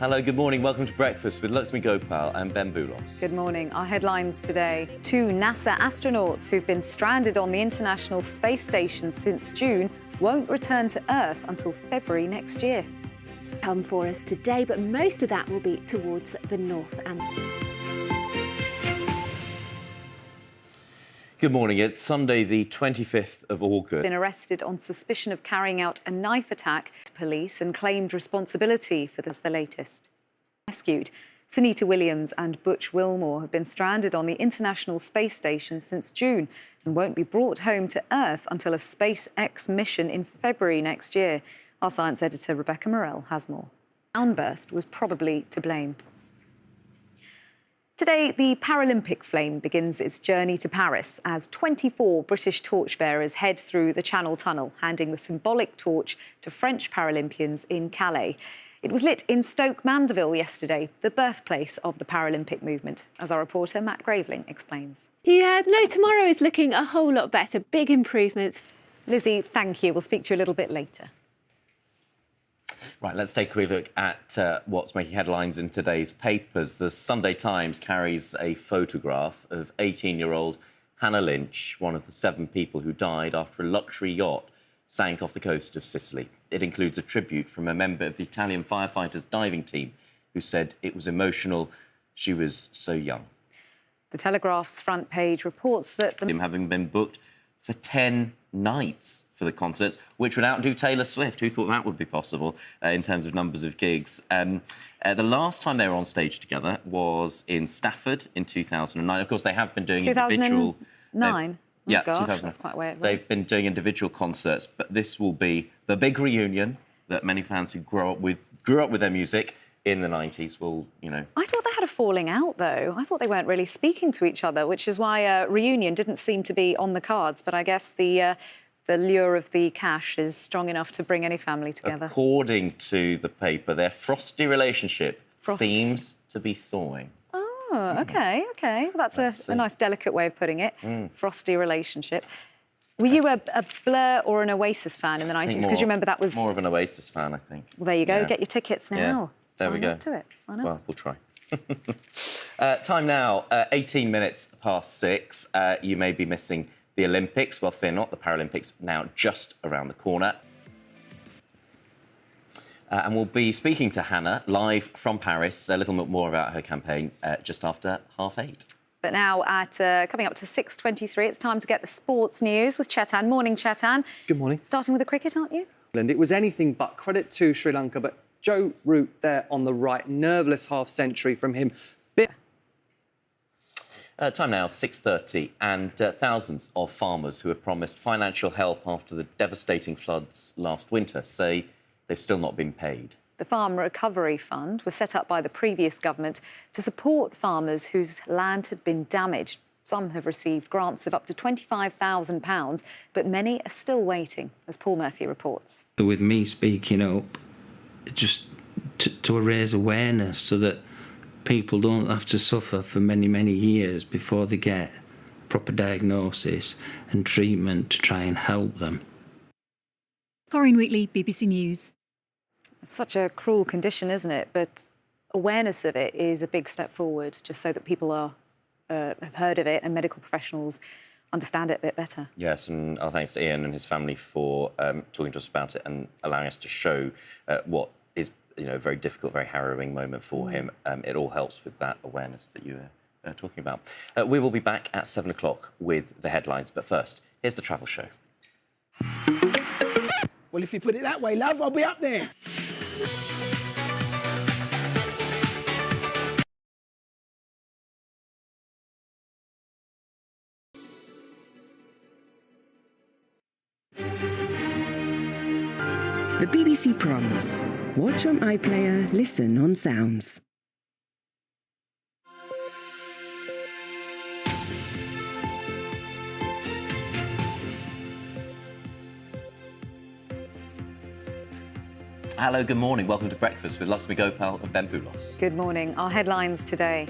Hello, good morning. Welcome to Breakfast with LUXMY Gopal and BenMBoulos. Good morning. Our headlines today. 2 NASA astronauts who've been stranded on the International Space Station since June won't return to Earth until February next year. Come for us today, but most of that will be towards the north and... Good morning. It's Sunday, the 25th of August. Been arrested on suspicion of carrying out a knife attack to police and claimed responsibility for this, the latest. Rescued. Sunita Williams and Butch Wilmore have been stranded on the International Space Station since June and won't be brought home to Earth until a SpaceX mission in February next year. Our science editor, Rebecca Morell, has more. Downburst was probably to blame. Today, the Paralympic flame begins its journey to Paris as 24 British torchbearers head through the Channel Tunnel, handing the symbolic torch to French Paralympians in Calais. It was lit in Stoke Mandeville yesterday, the birthplace of the Paralympic movement, as our reporter Matt Graveling explains. Yeah, no, tomorrow is looking a whole lot better. Big improvements. Lizzie, thank you. We'll speak to you a little bit later. Right, let's take a quick look at what's making headlines in today's papers. The Sunday Times carries a photograph of 18-year-old Hannah Lynch, one of the 7 people who died after a luxury yacht sank off the coast of Sicily. It includes a tribute from a member of the Italian firefighters' diving team who said it was emotional. She was so young. The Telegraph's front page reports that Him having been booked for 10 nights for the concerts, which would outdo Taylor Swift. Who thought that would be possible in terms of numbers of gigs? The last time they were on stage together was in Stafford in 2009. Of course, they have been doing individual... 2009? Yeah, gosh, 2009. that's quite a way away. They've been doing individual concerts, but this will be the big reunion that many fans who grew up with their music in the 90s will, you know... I thought they had a falling out, though. I thought they weren't really speaking to each other, which is why a reunion didn't seem to be on the cards. But I guess the lure of the cash is strong enough to bring any family together. According to the paper, their frosty relationship seems to be thawing. Oh, OK. Well, that's a nice, delicate way of putting it. Frosty relationship. Were you a Blur or an Oasis fan in the 90s? Because you remember that was... More of an Oasis fan, I think. Well, there you go. Yeah. Get your tickets now. Yeah. There we go. Sign up to it. Sign up. Well, we'll try. Time now, 18 minutes past 6. You may be missing the Olympics. Well, fear not, the Paralympics now just around the corner. And we'll be speaking to Hannah live from Paris, a little bit more about her campaign just after 8:30. But now at coming up to 6:23, it's time to get the sports news with Chetan. Morning, Chetan. Good morning. Starting with the cricket, aren't you? And it was anything but credit to Sri Lanka, but Joe Root there on the right, nerveless half-century from him. Time now, 6:30, and thousands of farmers who were promised financial help after the devastating floods last winter say they've still not been paid. The Farm Recovery Fund was set up by the previous government to support farmers whose land had been damaged. Some have received grants of up to £25,000, but many are still waiting, as Paul Murphy reports. With me speaking up, just to raise awareness so that people don't have to suffer for many, many years before they get proper diagnosis and treatment to try and help them. Corinne Wheatley, BBC News. It's such a cruel condition, isn't it? But awareness of it is a big step forward, just so that people have heard of it and medical professionals understand it a bit better. Yes, and our thanks to Ian and his family for talking to us about it and allowing us to show what is, you know, a very difficult, very harrowing moment for him. It all helps with that awareness that you were talking about. We will be back at 7 o'clock with the headlines, but first, here's the travel show. Well, if you put it that way, love, I'll be up there. The BBC Proms. Watch on iPlayer, listen on Sounds. Hello, good morning. Welcome to Breakfast with LUXMY Gopal and BenMBoulos. Good morning. Our headlines today.